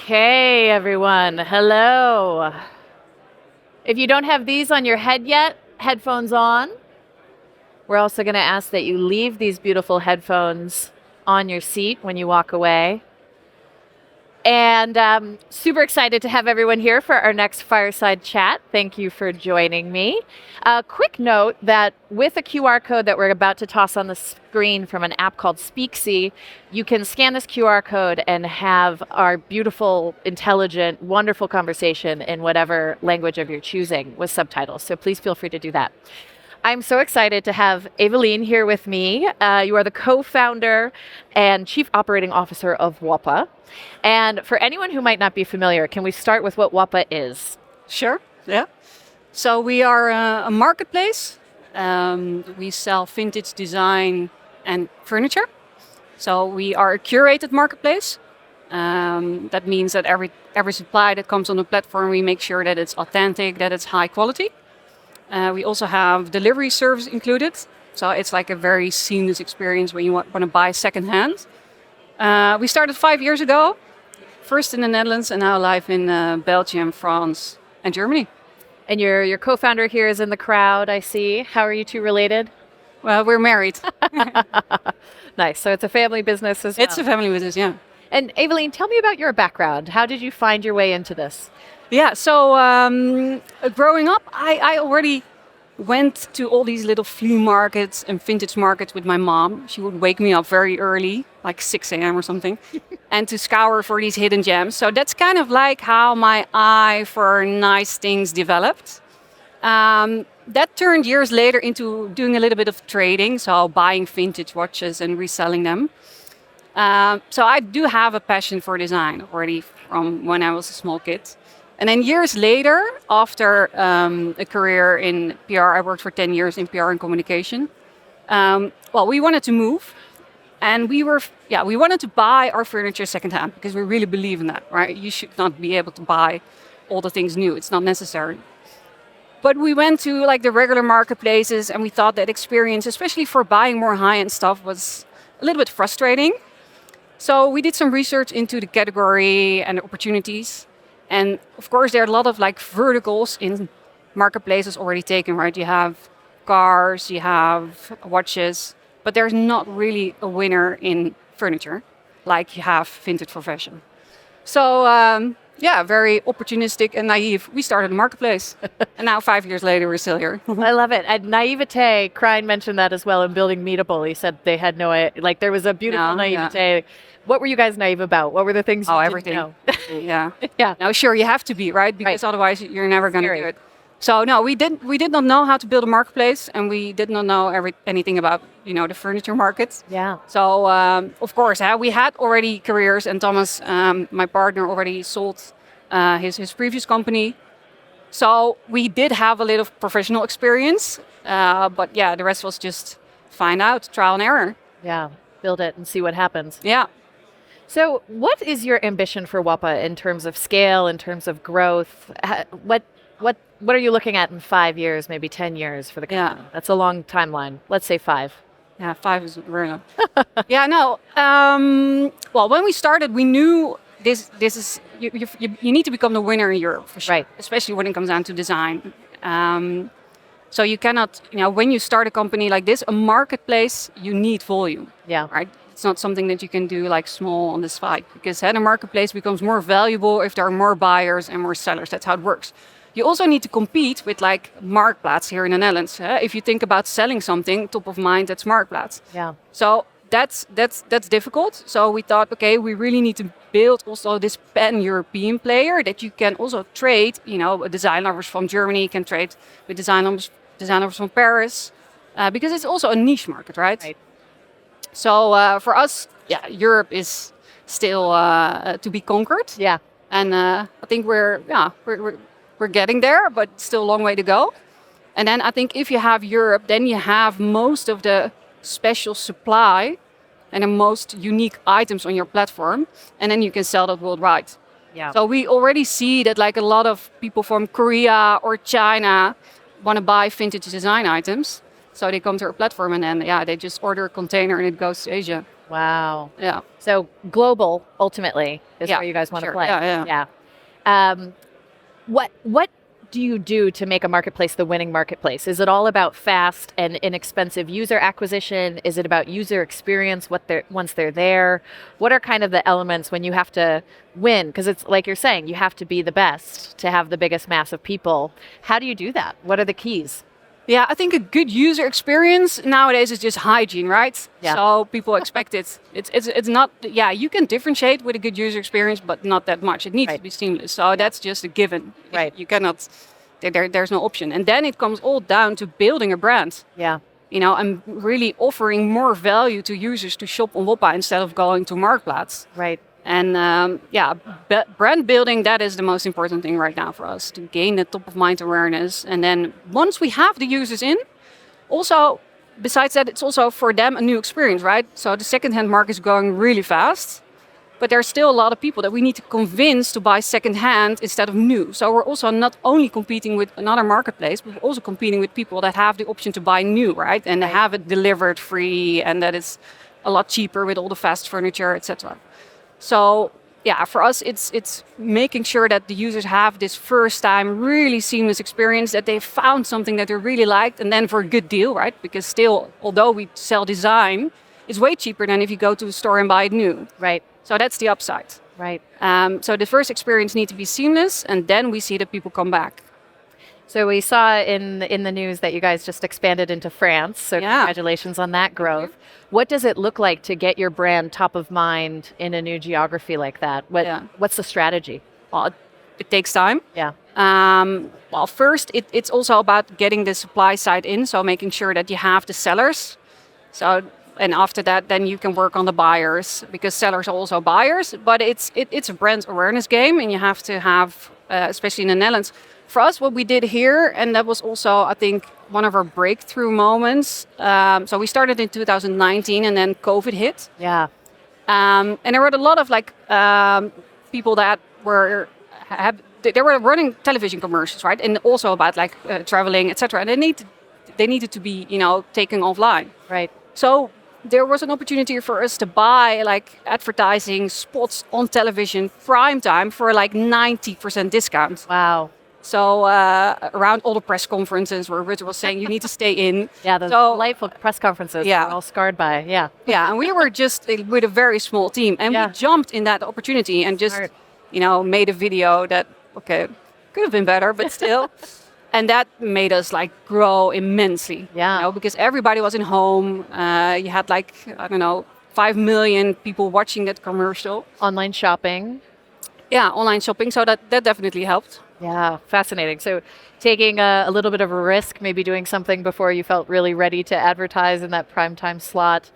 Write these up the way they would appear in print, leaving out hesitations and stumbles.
Okay, everyone. Hello. If you don't have these on your head yet, headphones on. We're also going to ask that you leave these beautiful headphones on your seat when you walk away. And super excited to have everyone here for our next Fireside chat. Thank you for joining me. A quick note that with a QR code that we're about to toss on the screen from an app called Speaksy, you can scan this QR code and have our beautiful, intelligent, wonderful conversation in whatever language of your choosing with subtitles. So please feel free to do that. I'm so excited to have Eveline here with me. You are the co-founder and chief operating officer of Whoppah. And for anyone who might not be familiar, can we start with what Whoppah is? Sure, yeah. So we are a marketplace. We sell vintage design and furniture. So we are a curated marketplace. That means that every supply that comes on the platform, we make sure that it's authentic, that it's high quality. We also have delivery service included. So it's like a very seamless experience when you want to buy secondhand. We started 5 years ago, first in the Netherlands and now live in Belgium, France, and Germany. And your co-founder here is in the crowd, I see. How are you two related? Well, we're married. Nice. So it's a family business as well. It's a family business, yeah. And Eveline, tell me about your background. How did you find your way into this? Yeah, so growing up, I already went to all these little flea markets and vintage markets with my mom. She would wake me up very early, like 6 a.m. or something, and to scour for these hidden gems. So that's kind of like how my eye for nice things developed. That turned years later into doing a little bit of trading, so buying vintage watches and reselling them. So I do have a passion for design already from when I was a small kid. And then years later, after a career in PR, I worked for 10 years in PR and communication. We wanted to move, and we wanted to buy our furniture secondhand because we really believe in that, right? You should not be able to buy all the things new; it's not necessary. But we went to like the regular marketplaces, and we thought that experience, especially for buying more high-end stuff, was a little bit frustrating. So we did some research into the category and the opportunities. And of course, there are a lot of like verticals in marketplaces already taken, right? You have cars, you have watches, but there's not really a winner in furniture like you have vintage for fashion. So very opportunistic and naive. We started a marketplace, and now 5 years later, we're still here. I love it. And naivete, Krein mentioned that as well in building Meetable. He said they had like there was a beautiful naivete. Yeah. What were you guys naive about? What were the things you everything. Didn't know? Yeah. Yeah. Now, sure, you have to be, right? Because otherwise you're never going to do it. So no, we did not know how to build a marketplace, and we did not know anything about, the furniture market. Yeah. So of course, we had already careers, and Thomas, my partner, already sold his previous company. So we did have a little professional experience, but yeah, the rest was just find out, trial and error. Yeah, build it and see what happens. Yeah. So what is your ambition for Whoppah in terms of scale, in terms of growth? What are you looking at in 5 years, maybe 10 years for the company? Yeah. That's a long timeline. Let's say 5. Yeah, 5 is very long. Yeah, no. When we started, we knew this is you need to become the winner in Europe for sure, right? Especially when it comes down to design. So you cannot, when you start a company like this, a marketplace, you need volume. Yeah. Right. It's not something that you can do like small on the side, because a marketplace becomes more valuable if there are more buyers and more sellers. That's how it works. You also need to compete with like Marktplaats here in the Netherlands. If you think about selling something, top of mind, that's Marktplaats. Yeah. So that's difficult. So we thought, okay, we really need to build also this pan-European player that you can also trade. Designers from Germany can trade with designers from Paris, because it's also a niche market, right? So for us, Europe is still to be conquered. Yeah. And I think we're getting there, but still a long way to go. And then I think if you have Europe, then you have most of the special supply and the most unique items on your platform, and then you can sell that worldwide. Yeah. So we already see that like a lot of people from Korea or China want to buy vintage design items. So they come to our platform, and then they just order a container and it goes to Asia. Wow. Yeah. So global ultimately is Yeah, where you guys want to sure. play. Yeah. Yeah. What do you do to make a marketplace the winning marketplace? Is it all about fast and inexpensive user acquisition? Is it about user experience once they're there? What are kind of the elements when you have to win? Because it's like you're saying, you have to be the best to have the biggest mass of people. How do you do that? What are the keys? Yeah, I think a good user experience nowadays is just hygiene, right? Yeah. So people expect it. It's not. Yeah, you can differentiate with a good user experience, but not that much. It needs Right. to be seamless. So that's just a given. Right. You cannot. There's no option. And then it comes all down to building a brand. Yeah. And really offering more value to users to shop on Whoppah instead of going to Marktplaats. Right. And brand building, that is the most important thing right now for us, to gain the top of mind awareness. And then once we have the users in, also, besides that, it's also for them a new experience, right? So the secondhand market is going really fast, but there's still a lot of people that we need to convince to buy secondhand instead of new. So we're also not only competing with another marketplace, but we're also competing with people that have the option to buy new, right? And have it delivered free, and that is a lot cheaper with all the fast furniture, etc. So yeah, for us, it's making sure that the users have this first time really seamless experience, that they found something that they really liked, and then for a good deal, right? Because still, although we sell design, it's way cheaper than if you go to a store and buy it new. Right. So that's the upside. Right. So the first experience needs to be seamless, and then we see that people come back. So we saw in the news that you guys just expanded into France. So Yeah. congratulations on that growth. What does it look like to get your brand top of mind in a new geography like that? What's the strategy? Well, it takes time. Yeah. Well, first, it's also about getting the supply side in, so making sure that you have the sellers. So, and after that, then you can work on the buyers, because sellers are also buyers. But it's a brand awareness game, and you have to have, especially in the Netherlands. For us, what we did here, and that was also, I think, one of our breakthrough moments. So we started in 2019, and then COVID hit. Yeah. And there were a lot of people that they were running television commercials, right? And also about traveling, etc. And they needed to be, taken offline. Right. So there was an opportunity for us to buy advertising spots on television prime time for 90% discount. Wow. So around all the press conferences where Rutte was saying you need to stay in. Yeah, those delightful press conferences. Yeah. We're all scarred by. Yeah. Yeah, and we were just with a very small team, and we jumped in that opportunity and just, made a video that, could have been better, but still. And that made us grow immensely. Yeah. Because everybody was in home. You had 5 million people watching that commercial. Online shopping. Yeah, online shopping. So that definitely helped. Yeah, fascinating. So taking a little bit of a risk, maybe doing something before you felt really ready to advertise in that primetime slot.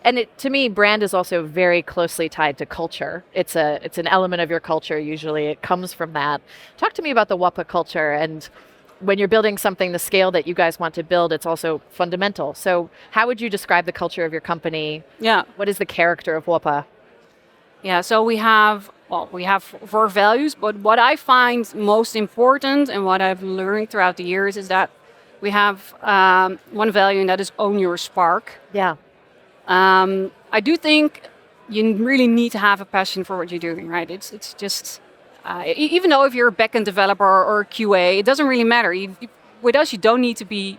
And to me, brand is also very closely tied to culture. It's an element of your culture. Usually it comes from that. Talk to me about the Whoppah culture, and when you're building something the scale that you guys want to build, it's also fundamental. So how would you describe the culture of your company? Yeah. What is the character of Whoppah? Yeah, so we have 4 values, but what I find most important and what I've learned throughout the years is that we have one value, and that is own your spark. Yeah. I do think you really need to have a passion for what you're doing, right? It's just, even though if you're a backend developer or QA, it doesn't really matter. With us, you don't need to be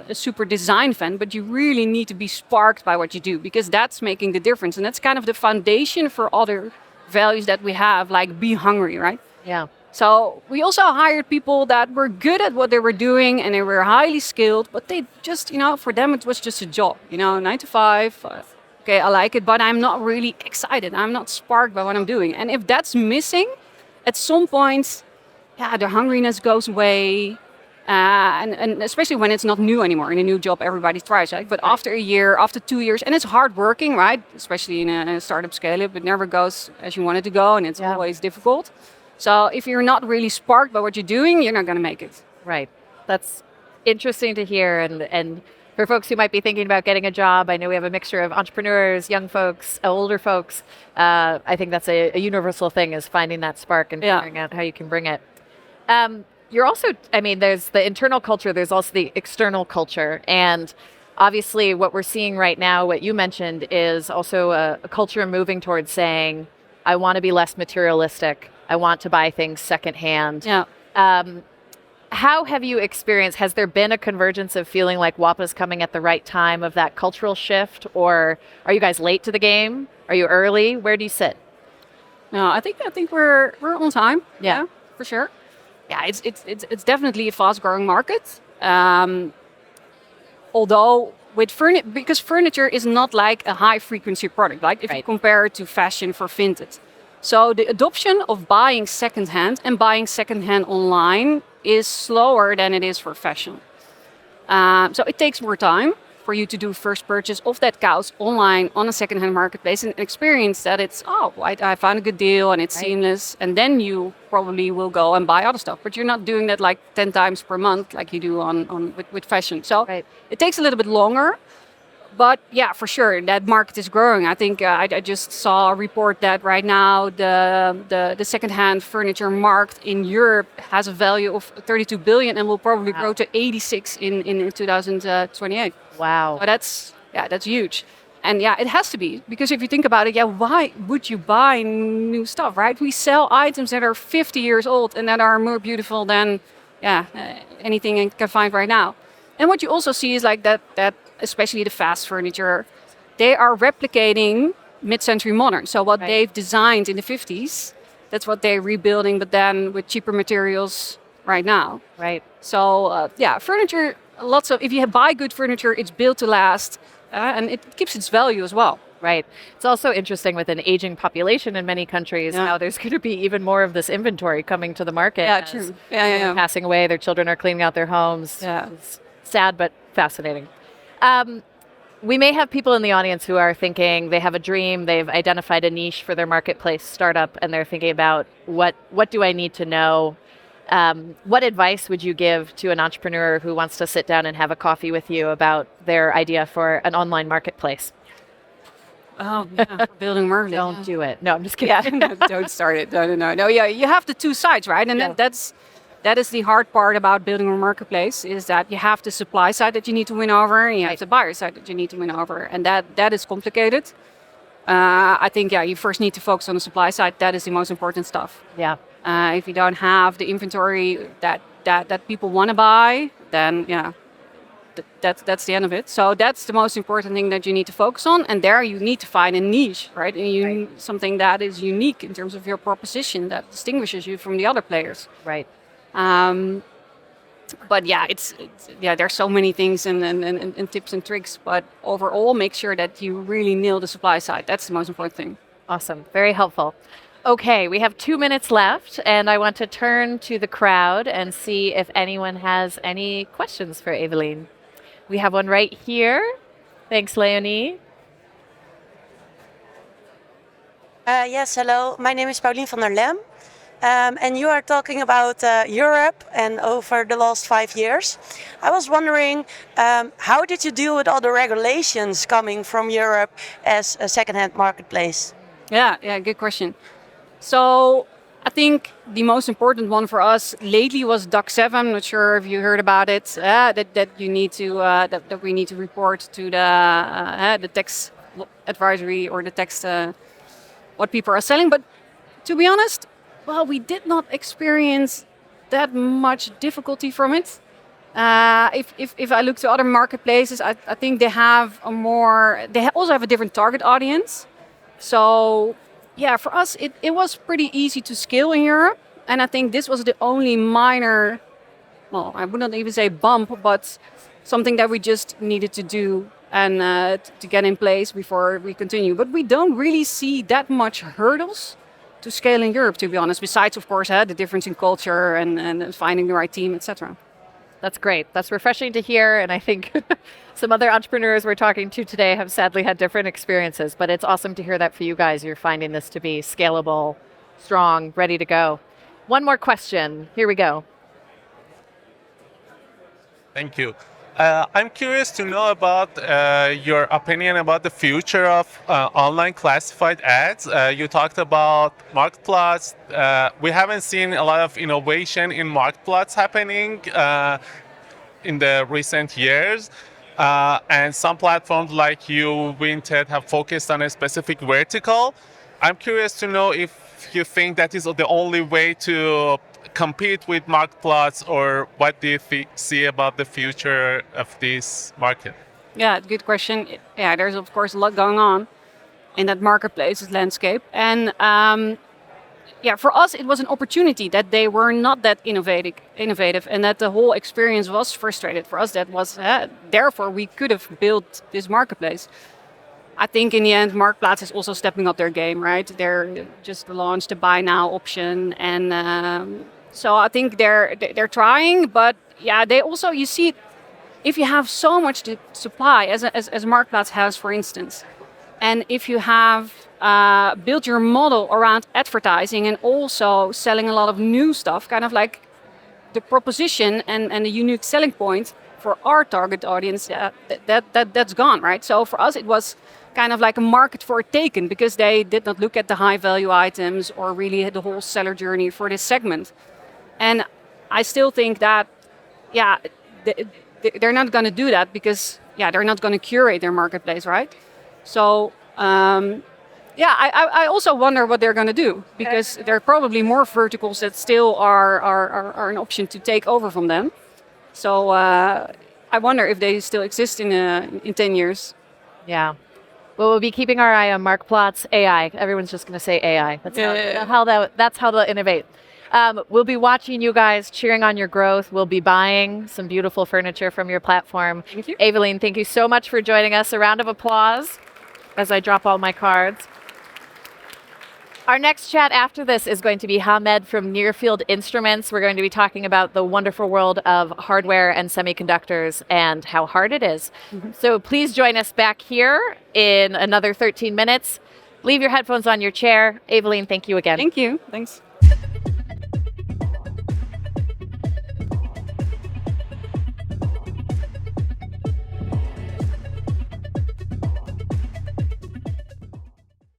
a super design fan, but you really need to be sparked by what you do, because that's making the difference. And that's kind of the foundation for other values that we have, like be hungry, right? Yeah. So we also hired people that were good at what they were doing, and they were highly skilled, but they just, for them, it was just a job, 9 to 5. Okay, I like it, but I'm not really excited. I'm not sparked by what I'm doing. And if that's missing, at some point, the hungriness goes away. And especially when it's not new anymore. In a new job, everybody tries, right? But after a year, after 2 years, and it's hard working, right? Especially in a startup scale-up, it never goes as you want it to go, and it's always difficult. So if you're not really sparked by what you're doing, you're not going to make it. Right. That's interesting to hear. And for folks who might be thinking about getting a job, I know we have a mixture of entrepreneurs, young folks, older folks. I think that's a universal thing, is finding that spark and figuring out how you can bring it. You're also, there's the internal culture, there's also the external culture. And Obviously, what we're seeing right now, what you mentioned, is also a culture moving towards saying, I want to be less materialistic. I want to buy things secondhand. Yeah. How have you experienced, has there been a convergence of feeling like Whoppah's coming at the right time of that cultural shift? Or are you guys late to the game? Are you early? Where do you sit? No, I think we're on time. Yeah. For sure. Yeah, it's definitely a fast growing market. Although with because furniture is not like a high frequency product, like if you Right. compare it to fashion for vintage. So the adoption of buying secondhand and buying secondhand online is slower than it is for fashion. So it takes more time for you to do first purchase of that couch online on a secondhand marketplace and experience that it's, I found a good deal and it's Right. seamless. And then you probably will go and buy other stuff. But you're not doing that like 10 times per month like you do with fashion. So Right. it takes a little bit longer. But yeah, for sure, that market is growing. I think I just saw a report that right now the secondhand furniture market in Europe has a value of 32 billion and will probably Wow. grow to 86 in 2028. Wow. So that's huge. And yeah, it has to be because if you think about it, why would you buy new stuff, right? We sell items that are 50 years old and that are more beautiful than anything you can find right now. And what you also see is like that especially the fast furniture, they are replicating mid-century modern. So what Right. they've designed in the 50s, that's what they're rebuilding, but then with cheaper materials right now. Right. So furniture, if you buy good furniture, it's built to last, and it keeps its value as well. Right. It's also interesting with an aging population in many countries. Yeah. Now there's going to be even more of this inventory coming to the market. Yeah, as true. people Yeah. are passing away, their children are cleaning out their homes. Yeah. It's sad but fascinating. We may have people in the audience who are thinking they have a dream, they've identified a niche for their marketplace startup, and they're thinking about what do I need to know? What advice would you give to an entrepreneur who wants to sit down and have a coffee with you about their idea for an online marketplace? Oh, yeah, for building market. Don't do it. No, I'm just kidding. Yeah, don't start it. No. Yeah, you have the two sides, right? And Yeah. that is the hard part about building a marketplace is that you have the supply side that you need to win over, and you have the buyer side that you need to win over, and that is complicated. I think you first need to focus on the supply side. That is the most important stuff. Yeah. If you don't have the inventory that people want to buy, then that's the end of it. So that's the most important thing that you need to focus on, and there you need to find a niche, right? And you something that is unique in terms of your proposition that distinguishes you from the other players. Right. But it's there's so many things and tips and tricks. But overall, make sure that you really nail the supply side. That's the most important thing. Awesome. Very helpful. Okay, we have 2 minutes left, and I want to turn to the crowd and see if anyone has any questions for Evelien. We have one right here. Thanks, Leonie. Yes, hello. My name is Paulien van der Lem. And you are talking about Europe and over the last 5 years. I was wondering, how did you deal with all the regulations coming from Europe as a second-hand marketplace? Yeah, good question. So I think the most important one for us lately was DAC 7. I'm not sure if you heard about it. That you need to that we need to report to the tax advisory or the tax what people are selling. But to be honest, we did not experience that much difficulty from it. If I look to other marketplaces, I think they have they also have a different target audience. So for us, it was pretty easy to scale in Europe. And I think this was the only minor, I would not even say bump, but something that we just needed to do and to get in place before we continue. But we don't really see that much hurdles to scale in Europe, to be honest, besides, of course, the difference in culture and finding the right team, etc. That's great. That's refreshing to hear. And I think some other entrepreneurs we're talking to today have sadly had different experiences, but it's awesome to hear that for you guys. You're finding this to be scalable, strong, ready to go. One more question. Here we go. Thank you. I'm curious to know about your opinion about the future of online classified ads. You talked about marketplace. We haven't seen a lot of innovation in marketplace happening in the recent years. and some platforms like you, Vinted, have focused on a specific vertical. I'm curious to know if you think that is the only way to compete with Marktplaats, or what do you see about the future of this market? Yeah, good question. Yeah, there's of course a lot going on in that marketplace landscape, and yeah, for us it was an opportunity that they were not that innovative, and that the whole experience was frustrated. For us, that was therefore we could have built this marketplace. I think in the end, Marktplaats is also stepping up their game, right? They're just launched a buy now option, and so I think they're trying. But yeah, they also, you see, if you have so much supply as Marktplaats has, for instance, and if you have built your model around advertising and also selling a lot of new stuff, kind of like the proposition and the unique selling point for our target audience, that's gone, right? So for us, it was kind of like a market for a taken, because they did not look at the high value items or really the whole seller journey for this segment. And I still think that, yeah, they're not going to do that, because yeah, they're not going to curate their marketplace, right? So yeah, I also wonder what they're going to do, because there are probably more verticals that still are an option to take over from them. So I wonder if they still exist in 10 years. Yeah. Well, we'll be keeping our eye on Marktplaats AI. Everyone's just going to say AI. That's how they'll innovate. We'll be watching you guys, cheering on your growth. We'll be buying some beautiful furniture from your platform. Thank you. Evelien, thank you so much for joining us. A round of applause as I drop all my cards. Our next chat after this is going to be Hamed from Nearfield Instruments. We're going to be talking about the wonderful world of hardware and semiconductors and how hard it is. So please join us back here in another 13 minutes. Leave your headphones on your chair. Evelien, thank you again. Thank you. Thanks.